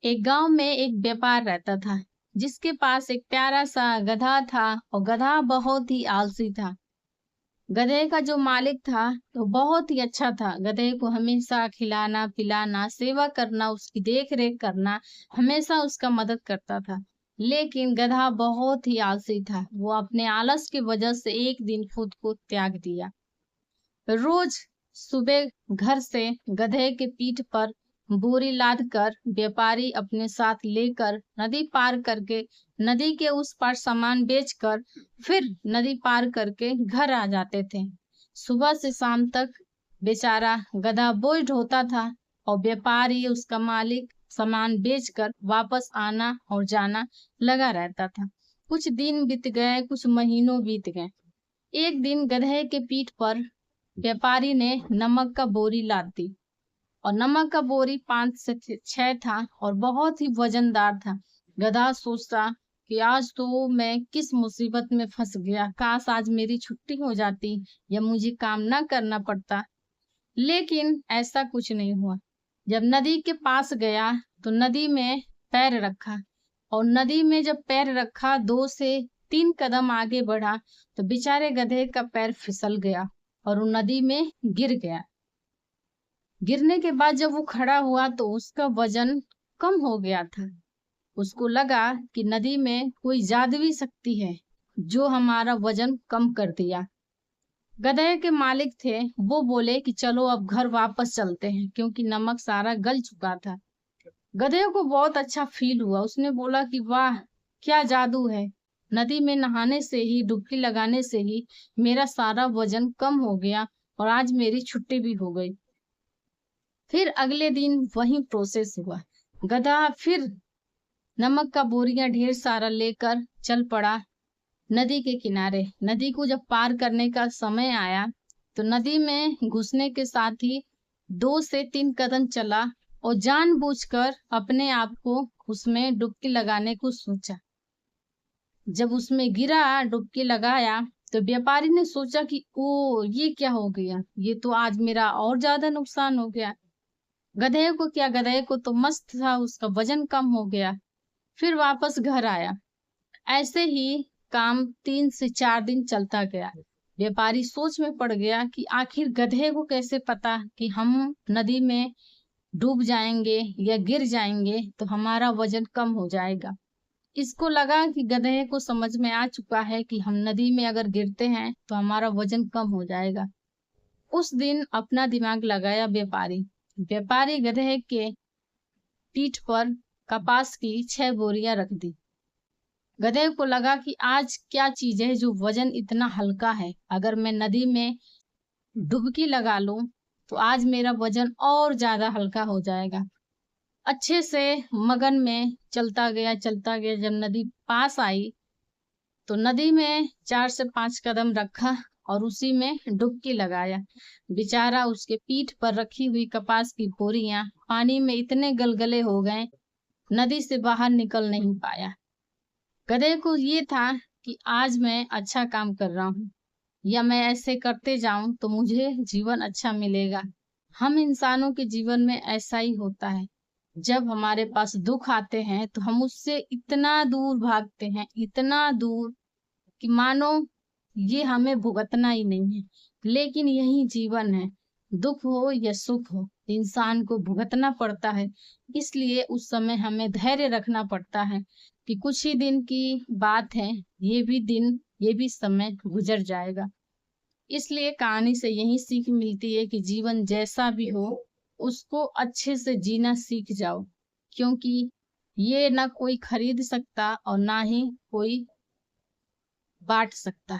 एक गांव में एक व्यापार रहता था जिसके पास एक प्यारा सा गधा था और गधा बहुत ही आलसी था। गधे का जो मालिक था तो बहुत ही अच्छा था। गधे को हमेशा खिलाना पिलाना सेवा करना उसकी देख रेख करना हमेशा उसका मदद करता था। लेकिन गधा बहुत ही आलसी था। वो अपने आलस की वजह से एक दिन खुद को त्याग दिया। रोज सुबह घर से गधे के पीठ पर बोरी लाद कर व्यापारी अपने साथ लेकर नदी पार करके नदी के उस पार सामान बेचकर फिर नदी पार करके घर आ जाते थे। सुबह से शाम तक बेचारा गधा बोझ ढोता था और व्यापारी उसका मालिक सामान बेचकर वापस आना और जाना लगा रहता था। कुछ दिन बीत गए, कुछ महीनों बीत गए। एक दिन गधे के पीठ पर व्यापारी ने नमक का बोरी लाद दी और नमक का बोरी 5 से 6 था और बहुत ही वजनदार था। गधा सोचता कि आज तो मैं किस मुसीबत में फंस गया, काश आज मेरी छुट्टी हो जाती या मुझे काम ना करना पड़ता। लेकिन ऐसा कुछ नहीं हुआ। जब नदी के पास गया तो नदी में पैर रखा और नदी में जब पैर रखा 2 से 3 कदम आगे बढ़ा तो बेचारे गधे का पैर फिसल गया और वो नदी में गिर गया। गिरने के बाद जब वो खड़ा हुआ तो उसका वजन कम हो गया था। उसको लगा कि नदी में कोई जादुई शक्ति है जो हमारा वजन कम कर दिया। गधे के मालिक थे, वो बोले कि चलो अब घर वापस चलते हैं क्योंकि नमक सारा गल चुका था। गधे को बहुत अच्छा फील हुआ। उसने बोला कि वाह क्या जादू है, नदी में नहाने से ही डुबकी लगाने से ही मेरा सारा वजन कम हो गया और आज मेरी छुट्टी भी हो गई। फिर अगले दिन वही प्रोसेस हुआ। गधा फिर नमक का बोरियां ढेर सारा लेकर चल पड़ा नदी के किनारे। नदी को जब पार करने का समय आया तो नदी में घुसने के साथ ही 2 से 3 कदम चला और जानबूझकर अपने आप को उसमें डुबकी लगाने को सोचा। जब उसमें गिरा, डुबकी लगाया तो व्यापारी ने सोचा कि ओ ये क्या हो गया, ये तो आज मेरा और ज्यादा नुकसान हो गया। गधे को क्या, गधे को तो मस्त था, उसका वजन कम हो गया। फिर वापस घर आया। ऐसे ही काम 3 से 4 दिन चलता गया। व्यापारी सोच में पड़ गया कि आखिर गधे को कैसे पता कि हम नदी में डूब जाएंगे या गिर जाएंगे तो हमारा वजन कम हो जाएगा। इसको लगा कि गधे को समझ में आ चुका है कि हम नदी में अगर गिरते हैं तो हमारा वजन कम हो जाएगा। उस दिन अपना दिमाग लगाया व्यापारी। व्यापारी गधे के पीठ पर कपास की 6 बोरियां रख दी। गधे को लगा कि आज क्या चीज है जो वजन इतना हल्का है, अगर मैं नदी में डुबकी लगा लूं तो आज मेरा वजन और ज्यादा हल्का हो जाएगा। अच्छे से मगन में चलता गया। जब नदी पास आई तो नदी में 4 से 5 कदम रखा और उसी में डुबकी लगाया। बेचारा उसके पीठ पर रखी हुई कपास की बोरियां पानी में इतने गलगले हो गए, नदी से बाहर निकल नहीं पाया। गधे को ये था कि आज मैं अच्छा काम कर रहा हूँ, या मैं ऐसे करते जाऊं तो मुझे जीवन अच्छा मिलेगा। हम इंसानों के जीवन में ऐसा ही होता है। जब हमारे पास दुख आते हैं तो हम उससे इतना दूर भागते हैं, इतना दूर कि मानो ये हमें भुगतना ही नहीं है। लेकिन यही जीवन है, दुख हो या सुख हो इंसान को भुगतना पड़ता है। इसलिए उस समय हमें धैर्य रखना पड़ता है कि कुछ ही दिन की बात है, ये भी दिन, ये भी समय गुजर जाएगा। इसलिए कहानी से यही सीख मिलती है कि जीवन जैसा भी हो उसको अच्छे से जीना सीख जाओ, क्योंकि ये ना कोई खरीद सकता और ना ही कोई बांट सकता।